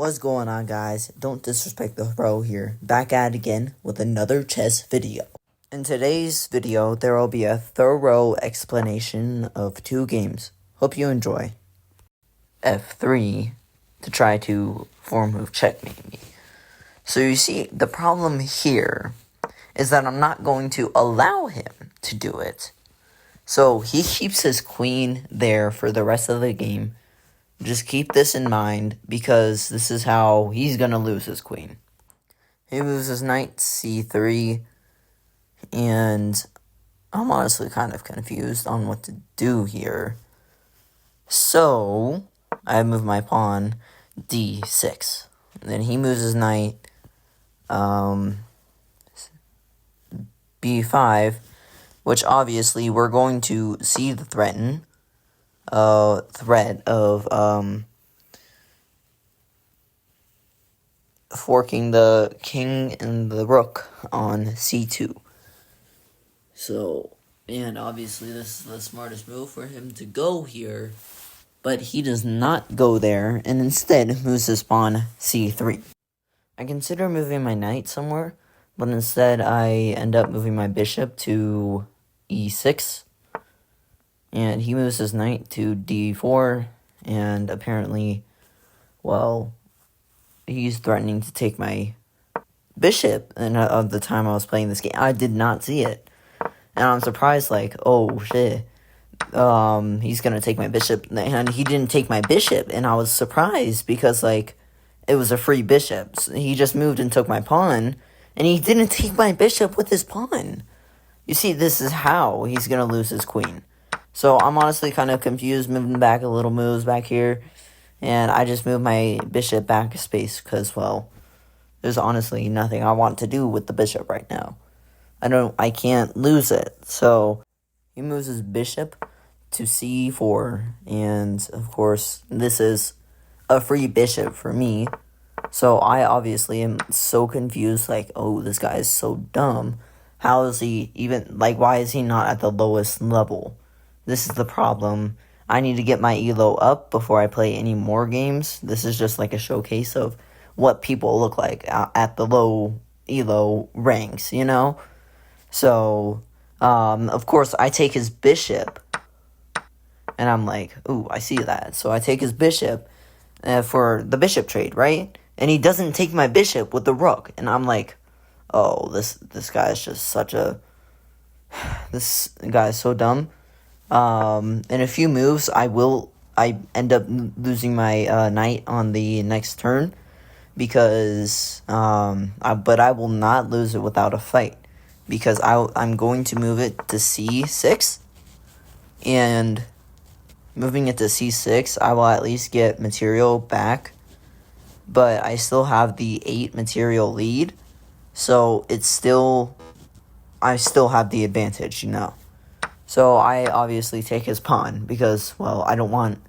What's going on, guys? Don't disrespect the bro here. Back at it again with another chess video. In today's video, there will be a thorough explanation of two games. Hope you enjoy. F3 to try to form move checkmate me. So you see, the problem here is that I'm not going to allow him to do it. So he keeps his queen there for the rest of the game. Just keep this in mind, because this is how he's going to lose his queen. He moves his knight c3, and I'm honestly kind of confused on what to do here. So, I move my pawn d6. And then he moves his knight b5, which obviously we're going to see the threat of forking the king and the rook on c2. So, and obviously this is the smartest move for him to go here, but he does not go there and instead moves his pawn c3. I consider moving my knight somewhere, but instead I end up moving my bishop to e6. And he moves his knight to d4, and apparently, well, he's threatening to take my bishop. And of the time I was playing this game, I did not see it. And I'm surprised, like, oh, shit, he's gonna take my bishop. And he didn't take my bishop, and I was surprised because, like, it was a free bishop. So he just moved and took my pawn, and he didn't take my bishop with his pawn. You see, this is how he's gonna lose his queen. So I'm honestly kind of confused, moving back a little moves back here. And I just moved my bishop back a space because, well, there's honestly nothing I want to do with the bishop right now. I can't lose it. So he moves his bishop to c4. And, of course, this is a free bishop for me. So I obviously am so confused, like, oh, this guy is so dumb. How is he even, like, why is he not at the lowest level? This is the problem. I need to get my elo up before I play any more games. This is just like a showcase of what people look like at the low elo ranks, you know? So, of course, I take his bishop, and I'm like, ooh, I see that. So I take his bishop for the bishop trade, right? And he doesn't take my bishop with the rook, and I'm like, oh, this guy is just such a... This guy is so dumb. In a few moves, I end up losing my knight on the next turn, because but I will not lose it without a fight, because I'm going to move it to c6, and moving it to c6, I will at least get material back, but I still have the 8 material lead, so I still have the advantage, you know. So I obviously take his pawn because, well, I don't want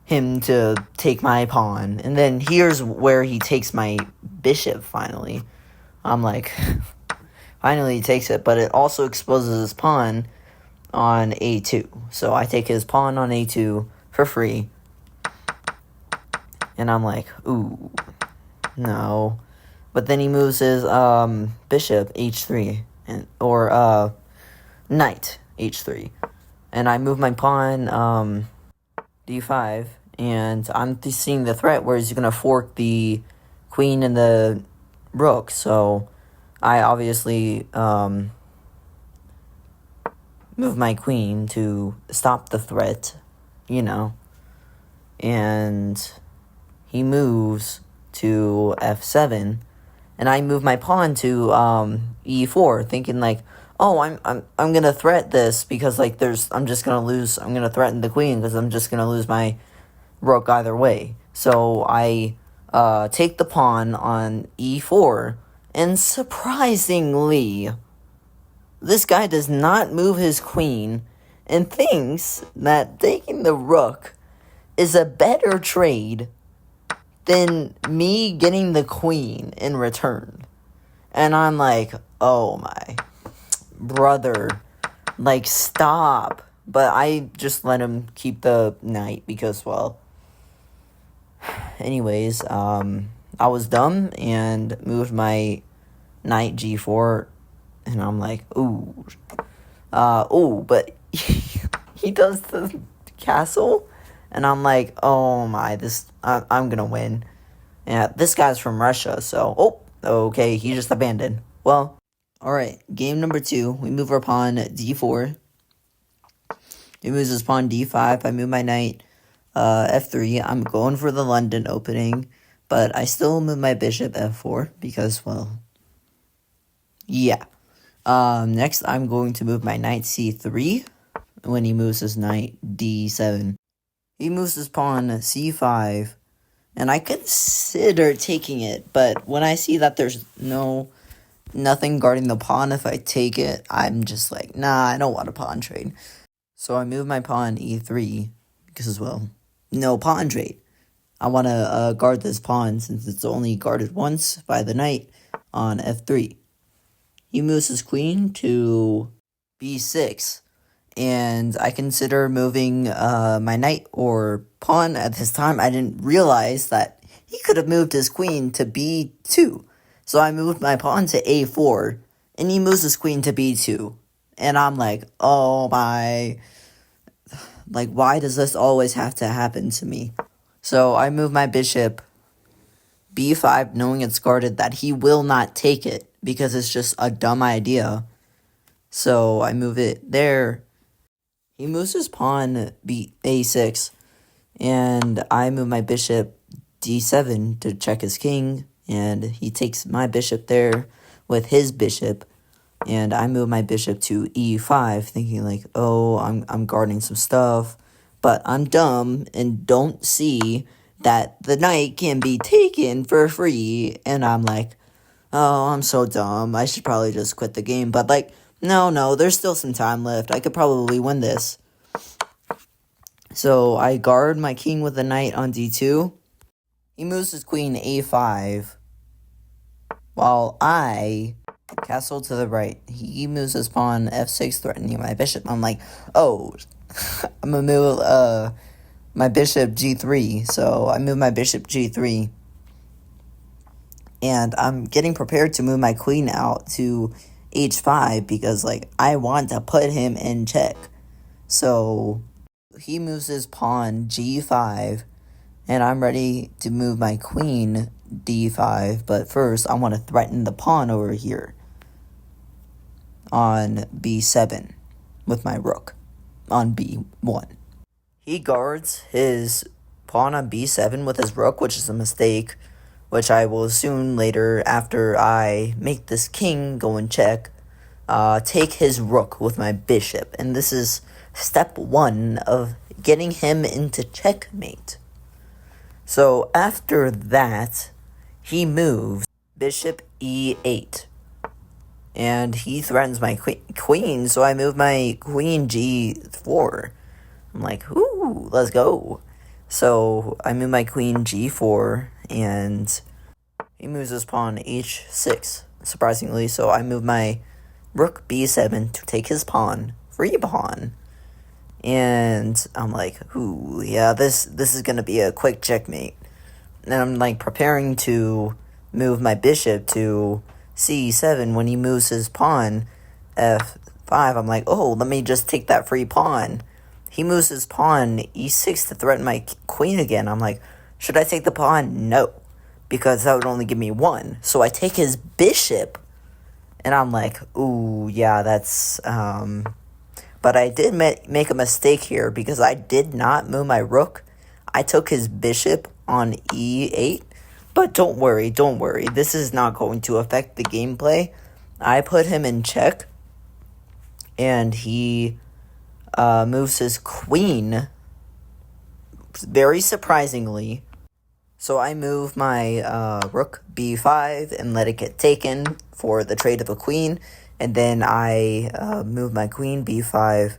him to take my pawn. And then here's where he takes my bishop finally. I'm like, finally he takes it, but it also exposes his pawn on a2. So I take his pawn on a2 for free. And I'm like, ooh, no. But then he moves his bishop h3 or knight h3, and I move my pawn d5, and I'm seeing the threat where he's gonna fork the queen and the rook. So I obviously move my queen to stop the threat, you know, and he moves to f7, and I move my pawn to e4, thinking like, oh, I'm gonna threat this because, like, I'm gonna threaten the queen because I'm just gonna lose my rook either way. So I take the pawn on e4, and surprisingly, this guy does not move his queen and thinks that taking the rook is a better trade than me getting the queen in return. And I'm like, oh my... brother, like, stop. But I just let him keep the knight because, well, Anyways, I was dumb and moved my knight g4, and I'm like, but he does the castle, and I'm like, oh my, I'm gonna win. Yeah, this guy's from Russia, so, okay, he just abandoned. Well, alright, game number 2, we move our pawn d4. He moves his pawn d5, I move my knight f3. I'm going for the London opening, but I still move my bishop f4, because, well, yeah. Next, I'm going to move my knight c3, when he moves his knight d7. He moves his pawn c5, and I consider taking it, but when I see that there's nothing guarding the pawn, if I take it, I'm just like, nah, I don't want a pawn trade. So I move my pawn e3, because, well, no pawn trade. I want to guard this pawn since it's only guarded once by the knight on f3. He moves his queen to b6, and I consider moving my knight or pawn. At this time, I didn't realize that he could have moved his queen to b2. So I moved my pawn to a4, and he moves his queen to b2. And I'm like, oh my, like, why does this always have to happen to me? So I move my bishop b5, knowing it's guarded, that he will not take it, because it's just a dumb idea. So I move it there. He moves his pawn a6, and I move my bishop d7 to check his king, and he takes my bishop there with his bishop, and I move my bishop to e5, thinking like, oh, I'm guarding some stuff, but I'm dumb and don't see that the knight can be taken for free, and I'm like, oh, I'm so dumb, I should probably just quit the game, but like, no, there's still some time left, I could probably win this. So I guard my king with a knight on d2. He moves his queen a5, while I castle to the right. He moves his pawn f6, threatening my bishop. I'm like, oh, I'm gonna move my bishop g3. So I move my bishop g3, and I'm getting prepared to move my queen out to h5 because, like, I want to put him in check. So he moves his pawn g5, and I'm ready to move my queen d5, but first I want to threaten the pawn over here on b7 with my rook on b1. He guards his pawn on b7 with his rook, which is a mistake, which I will soon later, after I make this king go in check, take his rook with my bishop. And this is step 1 of getting him into checkmate. So after that, he moves bishop e8, and he threatens my queen, so I move my queen g4. I'm like, ooh, let's go. So I move my queen g4, and he moves his pawn h6, surprisingly, so I move my rook b7 to take his pawn, free pawn. And I'm like, ooh, yeah, this is gonna be a quick checkmate. And I'm like preparing to move my bishop to c7 when he moves his pawn f5. I'm like, oh, let me just take that free pawn. He moves his pawn e6 to threaten my queen again. I'm like, should I take the pawn? No, because that would only give me 1. So I take his bishop, and I'm like, ooh, yeah, that's But I did make a mistake here because I did not move my rook. I took his bishop on e8. But don't worry. This is not going to affect the gameplay. I put him in check, and he moves his queen, very surprisingly. So I move my rook b5 and let it get taken for the trade of a queen. And then I move my queen b5,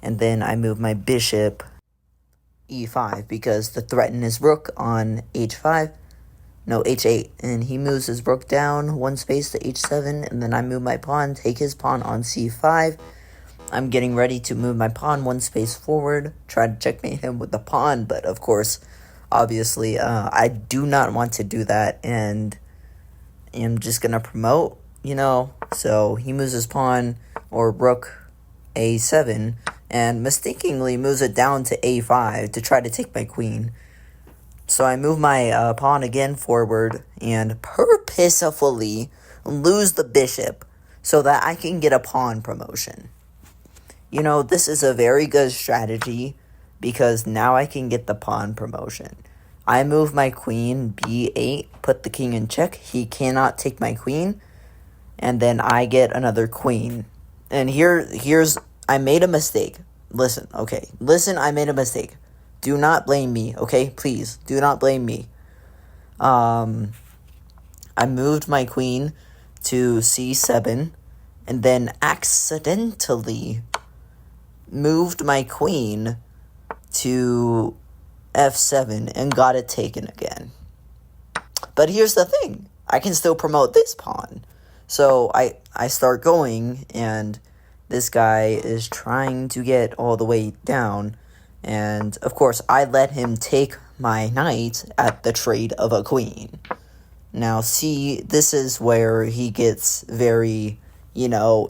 and then I move my bishop e5 because to threaten his rook on h8, and he moves his rook down 1 space to h7, and then I move my pawn, take his pawn on c5. I'm getting ready to move my pawn 1 space forward, try to checkmate him with the pawn, but of course, obviously, I do not want to do that, and I'm just gonna promote, So he moves his pawn, or rook, a7, and mistakenly moves it down to a5 to try to take my queen. So I move my pawn again forward and purposefully lose the bishop so that I can get a pawn promotion. This is a very good strategy because now I can get the pawn promotion. I move my queen b8, put the king in check. He cannot take my queen, and then I get another queen. And here's I made a mistake. Listen, I made a mistake. Do not blame me, okay? Please, do not blame me. I moved my queen to c7, and then accidentally moved my queen to f7 and got it taken again. But here's the thing. I can still promote this pawn. So I start going, and this guy is trying to get all the way down. And, of course, I let him take my knight at the trade of a queen. Now, see, this is where he gets very,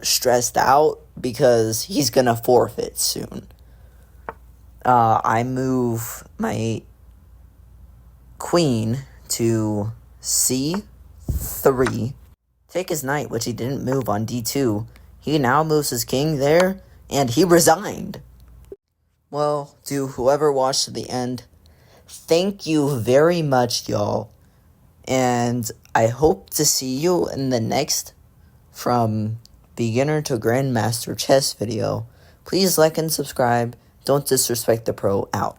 stressed out because he's going to forfeit soon. I move my queen to c3, take his knight, which he didn't move on d2. He now moves his king there, and he resigned. Well, to whoever watched to the end, thank you very much, y'all. And I hope to see you in the next From Beginner to Grandmaster chess video. Please like and subscribe. Don't disrespect the pro. Out.